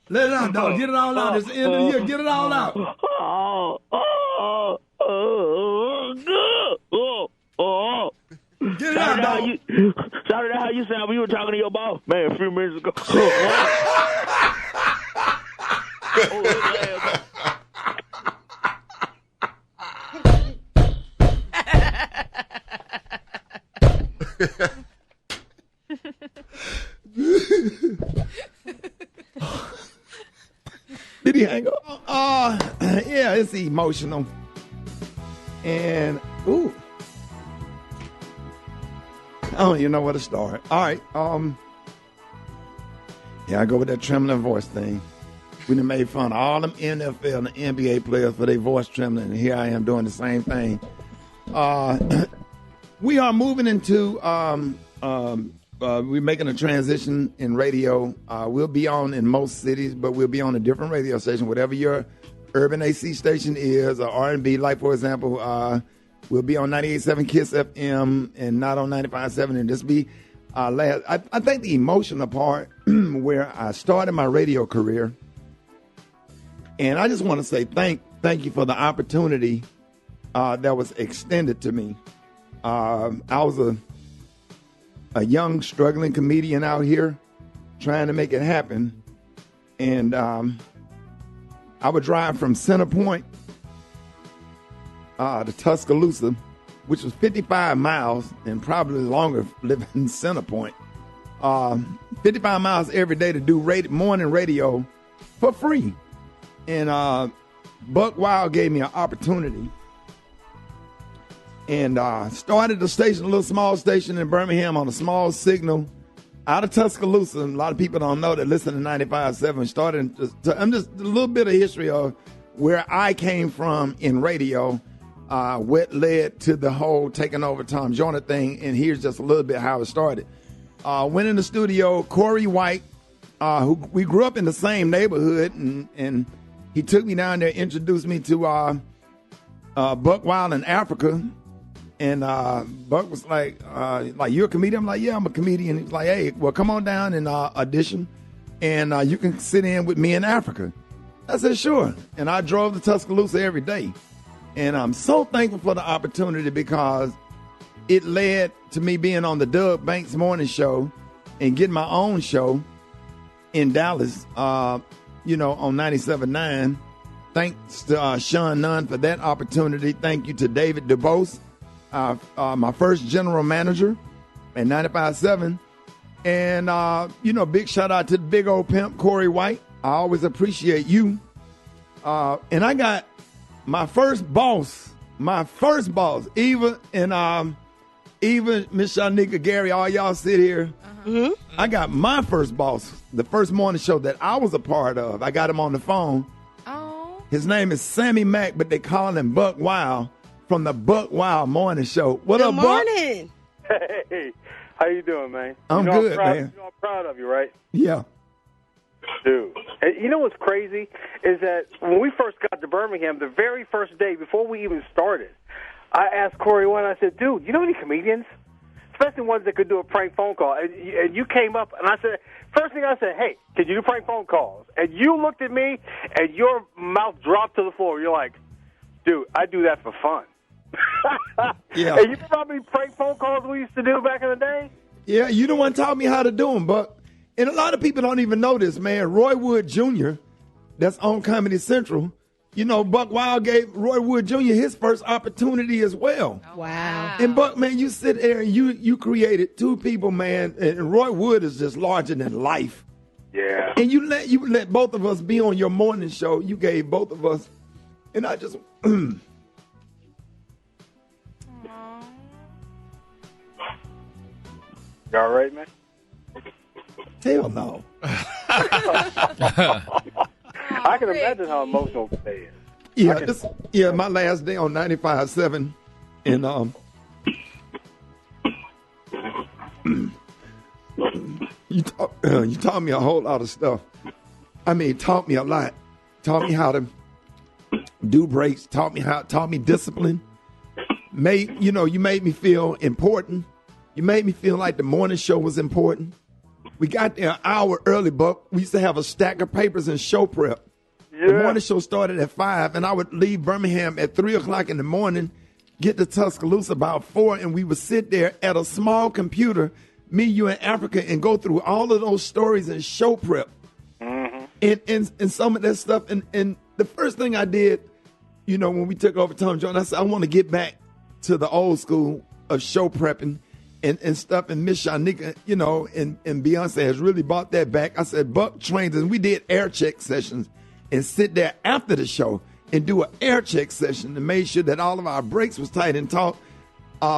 Let it out, dog. Get it all out. It's the end of the year. Get it all out. Get it out, dog. Sorry, how you sound when you were talking to your boss, man, a few minutes ago. Did he hang up? Yeah, it's emotional. And, ooh. I don't even know where to start. All right. Yeah, I go with that trembling voice thing. We done made fun of all them NFL and the NBA players for their voice trembling, and here I am doing the same thing. We are moving into, we're making a transition in radio. We'll be on in most cities, but we'll be on a different radio station, whatever your urban AC station is, or R&B. Like, for example, we'll be on 98.7 KISS FM and not on 95.7. And this be last. I think the emotional part where I started my radio career, and I just want to say thank you for the opportunity that was extended to me. I was a young, struggling comedian out here trying to make it happen. And I would drive from Center Point to Tuscaloosa, which was 55 miles and probably longer living in Center Point. 55 miles every day to do morning radio for free. And Buck Wilde gave me an opportunity. and started the station, a little small station in Birmingham on a small signal out of Tuscaloosa. A lot of people don't know that listen to 95.7. Started, I'm just a little bit of history of where I came from in radio, what led to the whole taking over Tom Joyner thing, and here's just a little bit how it started. Went in the studio, Corey White, who we grew up in the same neighborhood, and he took me down there, introduced me to Buck Wilde in Africa. And Buck was like, you're a comedian? I'm like, yeah, I'm a comedian. He was like, hey, well, come on down and audition, and you can sit in with me in Africa. I said, sure. And I drove to Tuscaloosa every day. And I'm so thankful for the opportunity because it led to me being on the Doug Banks Morning Show and getting my own show in Dallas, on 97.9. Thanks to Sean Nunn for that opportunity. Thank you to David DuBose, my first general manager at 95.7. And, big shout out to the big old pimp, Corey White. I always appreciate you. And I got my first boss, Eva and Miss Shyneka, Gary, all y'all sit here. Mm-hmm. I got my first boss, the first morning show that I was a part of. I got him on the phone. Oh. His name is Sammy Mack, but they call him Buck Wild from the Buck Wild Morning Show. What up, Buck? Good morning. Hey, how you doing, man? I'm good, man. I'm proud of you, right? Yeah. Dude, and you know what's crazy is that when we first got to Birmingham, the very first day before we even started, I asked Corey one. I said, "Dude, you know any comedians, especially ones that could do a prank phone call?" And you came up, and I said, first thing I said, "Hey, can you do prank phone calls?" And you looked at me, and your mouth dropped to the floor. You're like, "Dude, I do that for fun." Yeah. And you know how many prank phone calls we used to do back in the day? Yeah, you the one taught me how to do them, Buck. And a lot of people don't even know this, man. Roy Wood Jr., that's on Comedy Central, Buck Wild gave Roy Wood Jr. his first opportunity as well. Oh, wow. And Buck, man, you sit there and you created two people, man, and Roy Wood is just larger than life. Yeah. And you let both of us be on your morning show. You gave both of us, and I just... You all right, man? Hell no. I can imagine how emotional today Yeah, is. my last day on 95.7, and you taught me a whole lot of stuff. I mean, taught me a lot. Taught me how to do breaks. Taught me discipline. You made me feel important. You made me feel like the morning show was important. We got there an hour early, Buck. We used to have a stack of papers and show prep. Yeah. The morning show started at 5, and I would leave Birmingham at 3 o'clock in the morning, get to Tuscaloosa about 4, and we would sit there at a small computer, me, you, and Africa, and go through all of those stories and show prep. Mm-hmm. And some of that stuff. And the first thing I did, when we took over Tom Joyner, I said, I want to get back to the old school of show prepping and stuff. And Miss Shyneka, and Beyonce has really brought that back. I said, Buck trains, and we did air check sessions and sit there after the show and do an air check session and made sure that all of our breaks was tight and taught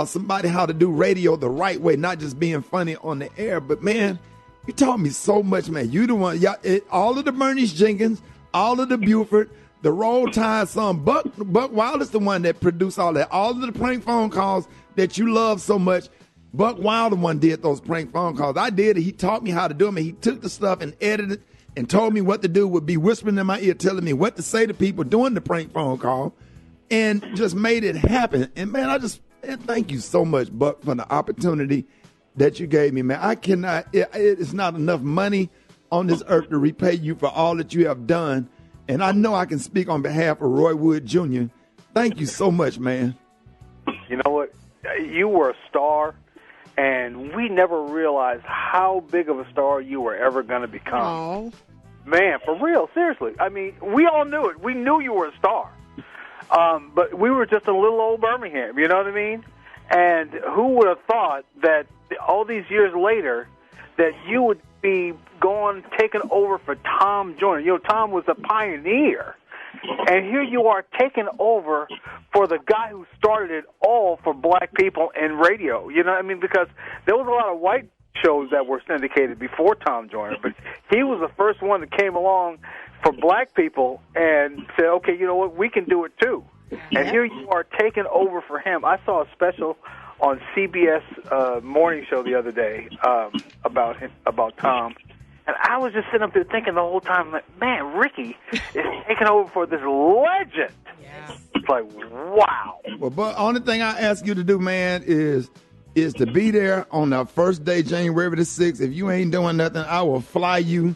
somebody how to do radio the right way, not just being funny on the air. But, man, you taught me so much, man. You the one, all of the Bernice Jenkins, all of the Buford, the Roll Tide song. Buck Wild is the one that produced all that. All of the prank phone calls that you love so much, Buck Wild the one did those prank phone calls. I did it. He taught me how to do them, and he took the stuff and edited it and told me what to do, would be whispering in my ear, telling me what to say to people doing the prank phone call, and just made it happen. And, man, thank you so much, Buck, for the opportunity that you gave me, man. I cannot, it's not enough money on this earth to repay you for all that you have done. And I know I can speak on behalf of Roy Wood Jr. Thank you so much, man. You know what? You were a star, and we never realized how big of a star you were ever going to become. Oh. Man, for real, seriously. I mean, we all knew it. We knew you were a star. But we were just a little old Birmingham, you know what I mean? And who would have thought that all these years later that you would be taking over for Tom Joyner? Tom was a pioneer. And here you are taking over for the guy who started it all for black people in radio. You know what I mean? Because there was a lot of white shows that were syndicated before Tom Joyner, but he was the first one that came along for black people and said, okay, you know what, we can do it too. And here you are taking over for him. I saw a special on CBS morning show the other day about Tom. And I was just sitting up there thinking the whole time, like, man, Ricky is taking over for this legend. Yeah. It's like, wow. Well, but only thing I ask you to do, man, is to be there on the first day, January the 6th. If you ain't doing nothing, I will fly you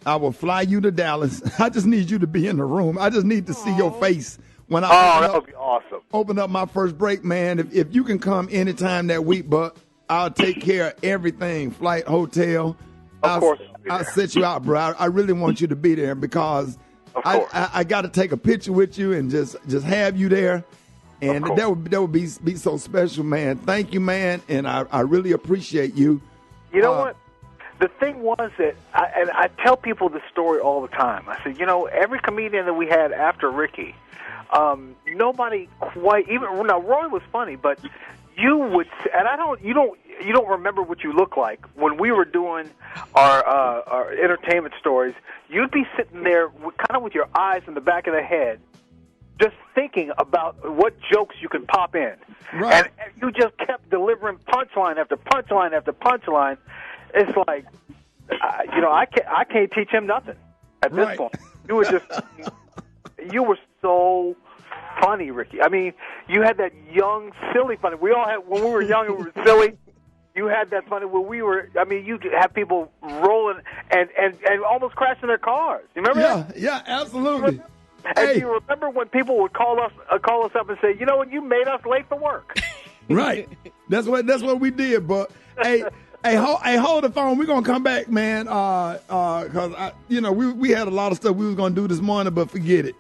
to Dallas. I just need you to be in the room. I just need to see your face when that would be awesome. Open up my first break, man. If you can come anytime that week, but I'll take care of everything, flight, hotel. Of course. I'll set you out, bro. I really want you to be there because I got to take a picture with you and just have you there. And that would be so special, man. Thank you, man. And I really appreciate you. You know what? The thing was that, I tell people this story all the time. I said, every comedian that we had after Ricky, nobody quite, now Roy was funny, but you would, and you don't remember what you look like. When we were doing our entertainment stories, you'd be sitting there kind of with your eyes in the back of the head, just thinking about what jokes you could pop in. Right. And you just kept delivering punchline after punchline after punchline. It's like, I can't teach him nothing at this point. You were so funny, Ricky. I mean, you had that young, silly funny. We all had, when we were young and we were silly, you had that funny where we were, I mean, you have people rolling and almost crashing their cars. You remember that? Yeah, absolutely. And do you remember when people would call us up and say, you know what, you made us late for work? Right. That's what we did. But hey, hold the phone. We're gonna come back, man. Cause we had a lot of stuff we was gonna do this morning, but forget it.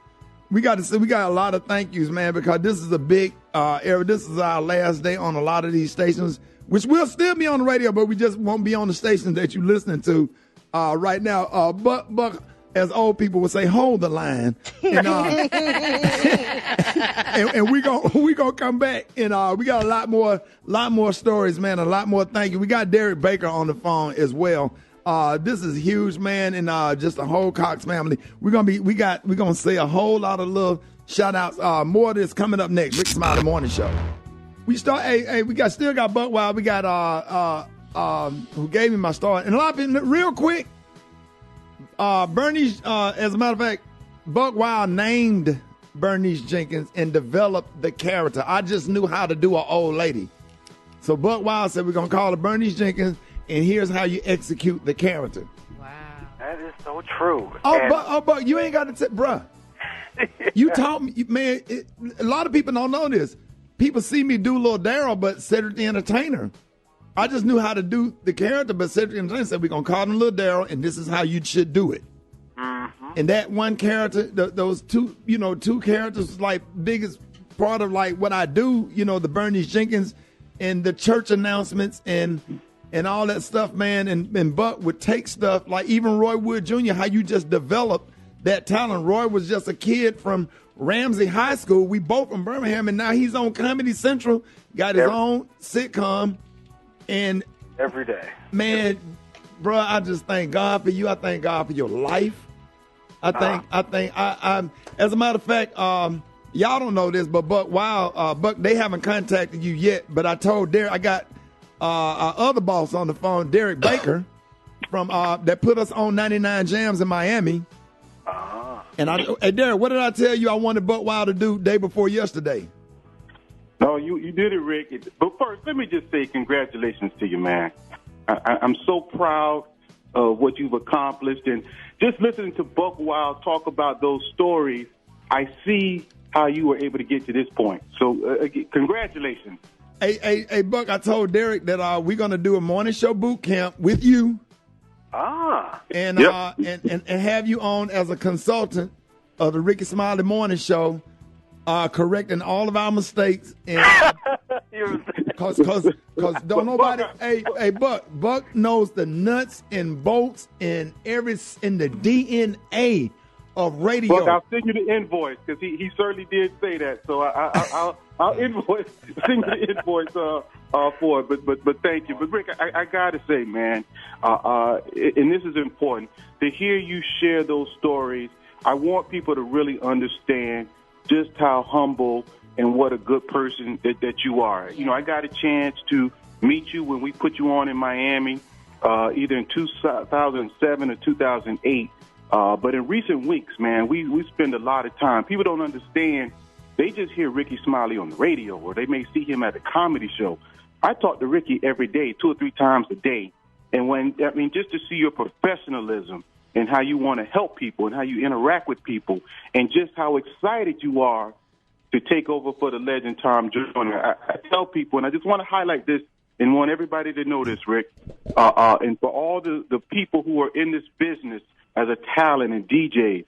We got a lot of thank yous, man, because this is a big era. This is our last day on a lot of these stations, which will still be on the radio, but we just won't be on the stations that you're listening to right now. But as old people would say, hold the line. And, and we gonna come back, and we got a lot more stories, man, a lot more thank you. We got Derrick Baker on the phone as well. This is huge, man, and just the whole Cox family. We're gonna say a whole lot of love, shout outs. More of this coming up next. Rickey Smiley Morning Show. We start. We still got Buck Wild. We got who gave me my start, and a lot of people real quick. Bernice, as a matter of fact, Buck Wild named Bernice Jenkins and developed the character. I just knew how to do an old lady. So Buck Wild said, we're going to call her Bernice Jenkins, and here's how you execute the character. Wow. That is so true. Buck, you ain't got to say, bruh. You taught me, man, a lot of people don't know this. People see me do Lil Daryl, but Cedric the Entertainer. I just knew how to do the character, but Cedric the Entertainer said, we're going to call him Lil Daryl, and this is how you should do it. Mm-hmm. And that one character, those two characters, like, biggest part of, like, what I do, the Bernice Jenkins and the church announcements and all that stuff, man. And Buck would take stuff, like even Roy Wood Jr., how you just developed that talent. Roy was just a kid from Ramsey High School. We both from Birmingham, and now he's on Comedy Central, got his own sitcom. And every day, man, bro, I just thank God for you. I thank God for your life. I as a matter of fact, y'all don't know this, but Buck, they haven't contacted you yet. But I told Derrick, I got our other boss on the phone, Derrick Baker, from that put us on 99 Jams in Miami. And hey, Derrick, what did I tell you I wanted Buck Wild to do day before yesterday? No, you did it, Rick. But first, let me just say congratulations to you, man. I'm so proud of what you've accomplished. And just listening to Buck Wild talk about those stories, I see how you were able to get to this point. So congratulations. Hey, Buck, I told Derrick that we're going to do a morning show boot camp with you. And have you on as a consultant of the Rickey Smiley Morning Show, correcting all of our mistakes. And cause don't nobody. Hey, Buck knows the nuts and bolts and in the DNA of radio. Look, I'll send you the invoice because he certainly did say that. So I'll invoice, send you the invoice for it. But thank you. But Rick, I gotta say, man, and this is important to hear you share those stories. I want people to really understand just how humble and what a good person that you are. You know, I got a chance to meet you when we put you on in Miami, either in 2007 or 2008. But in recent weeks, man, we spend a lot of time. People don't understand. They just hear Rickey Smiley on the radio, or they may see him at a comedy show. I talk to Rickey every day, 2 or 3 times a day. And just to see your professionalism and how you want to help people and how you interact with people and just how excited you are to take over for the legend Tom Joyner. I tell people, and I just want to highlight this and want everybody to know this, Rick, and for all the people who are in this business as a talent and DJs,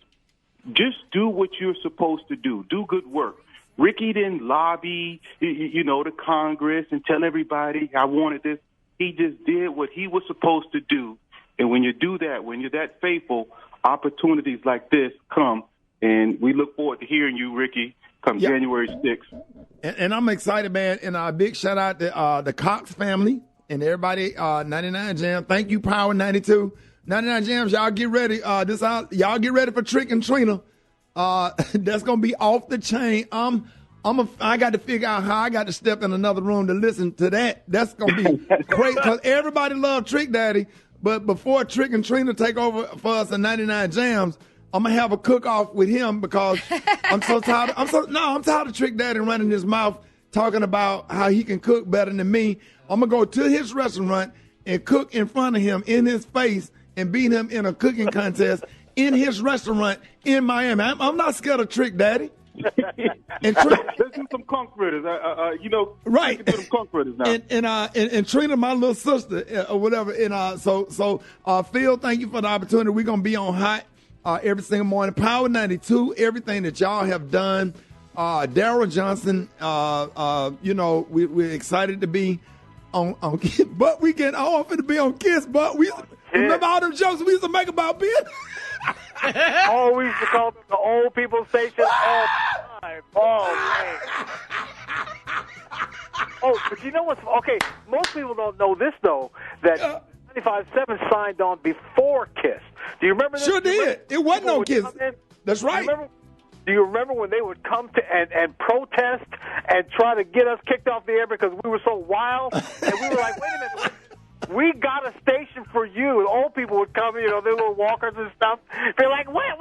just do what you're supposed to do. Do good work. Rickey didn't lobby, the Congress and tell everybody I wanted this. He just did what he was supposed to do. And when you do that, when you're that faithful, opportunities like this come. And we look forward to hearing you, Rickey, come January 6th. And I'm excited, man. And a big shout out to the Cox family and everybody, 99 Jam. Thank you, Power 92. 99 Jams, y'all get ready. Y'all get ready for Trick and Trina. That's gonna be off the chain. I got to figure out how I got to step in another room to listen to that. That's gonna be great because everybody loves Trick Daddy. But before Trick and Trina take over for us in 99 Jams, I'm gonna have a cook-off with him because I'm so tired. I'm tired of Trick Daddy running his mouth talking about how he can cook better than me. I'm gonna go to his restaurant and cook in front of him in his face and beat him in a cooking contest in his restaurant in Miami. I'm not scared of Trick Daddy. And let's do some conch fritters. Right. We can do some conch fritters now. And Trina, my little sister, or whatever. And so Phil, thank you for the opportunity. We're gonna be on hot every single morning. Power 92, everything that y'all have done. Daryl Johnson, we're excited to be on but we get off to be on Kiss, but we remember all them jokes we used to make about Ben? Oh, we used to call them the old people station all the time. Oh, man. Oh, but you know what's okay? Most people don't know this though. That 95.7 signed on before Kiss. Do you remember this? Sure did. It wasn't no Kiss. That's right. Do you remember when they would come to and protest and try to get us kicked off the air because we were so wild? And we were like, wait a minute, we got a station for you. And old people would come, their little walkers and stuff. They're like, what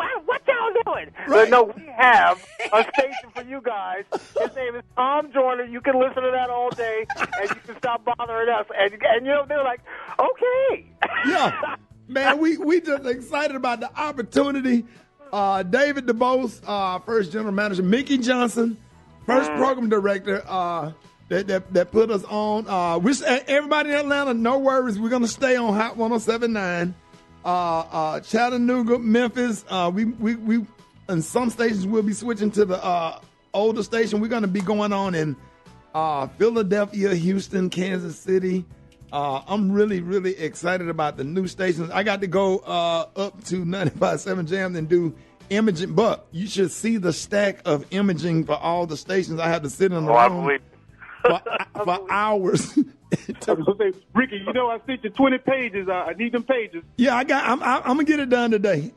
y'all doing? Right. But no, we have a station for you guys. His name is Tom Joyner. You can listen to that all day, and you can stop bothering us. And they're like, okay. Yeah. Man, we just excited about the opportunity. David DeBose, first general manager, Mickey Johnson, first program director, that put us on. Everybody in Atlanta, no worries. We're gonna stay on Hot 107.9. Chattanooga, Memphis. We in some stations we'll be switching to the older station. We're gonna be going on in Philadelphia, Houston, Kansas City. I'm really, really excited about the new stations. I got to go up to 95.7 Jam and do imaging, but you should see the stack of imaging for all the stations. I have to sit in the room for hours. I was gonna say, Rickey, I sent you 20 pages. I need them pages. Yeah, I'm gonna get it done today.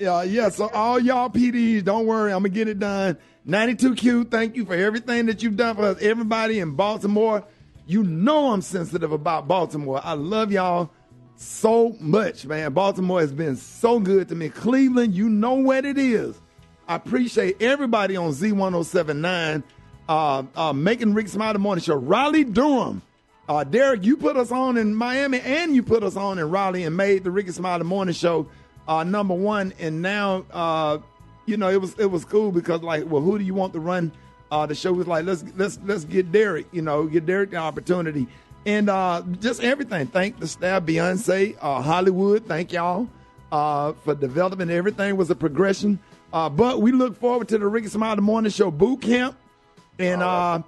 So all y'all PDs, don't worry, I'm gonna get it done. 92Q, thank you for everything that you've done for us. Everybody in Baltimore. I'm sensitive about Baltimore. I love y'all so much, man. Baltimore has been so good to me. Cleveland, you know what it is. I appreciate everybody on Z1079 making Rickey Smiley Morning Show. Raleigh, Durham. Derrick, you put us on in Miami and you put us on in Raleigh and made the Rickey Smiley Morning Show number one. And now, it was cool because, who do you want to run? The show was like, let's get Derrick, get Derrick the opportunity. And just everything. Thank the staff, Beyonce, Hollywood, thank y'all for developing. Everything was a progression. But we look forward to the Rickey Smiley Morning Show boot camp and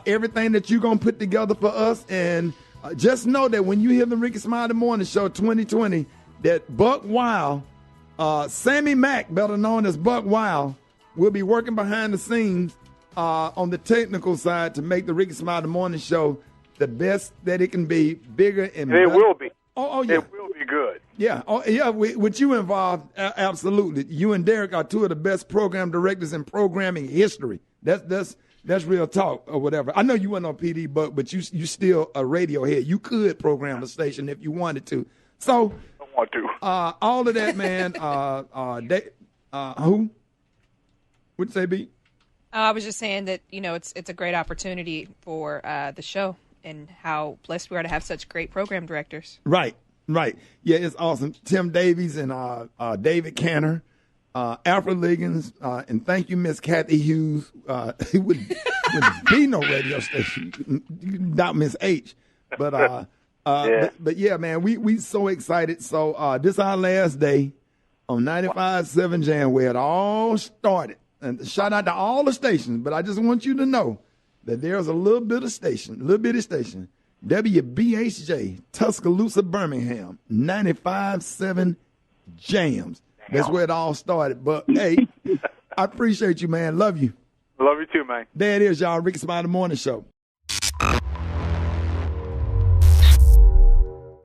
everything that you're going to put together for us. And just know that when you hear the Rickey Smiley Morning Show 2020, that Buck Wild Sammy Mack, better known as Buck Wild, will be working behind the scenes on the technical side to make the Rickey Smiley Morning Show the best that it can be, bigger and better. It will be. Oh, yeah. It will be good. Yeah. Oh, yeah. With you involved, absolutely. You and Derrick are two of the best program directors in programming history. That's real talk or whatever. I know you weren't on PD, but you still a radio head. You could program the station if you wanted to. So I want to. All of that, man. Who? What'd you say, B? I was just saying that it's a great opportunity for the show and how blessed we are to have such great program directors. Right. Yeah, it's awesome. Tim Davies and David Canner, Alfred Liggins, and thank you, Miss Kathy Hughes. It wouldn't be no radio station without Miss H. But yeah, man, we so excited. So this our last day on 95.7 Jam where it all started. And shout out to all the stations, but I just want you to know that there's a little bitty station, WBHJ, Tuscaloosa, Birmingham, 95.7 Jams. That's where it all started. But, hey, I appreciate you, man. Love you. Love you too, man. There it is, y'all. Rickey Smiley Morning Show.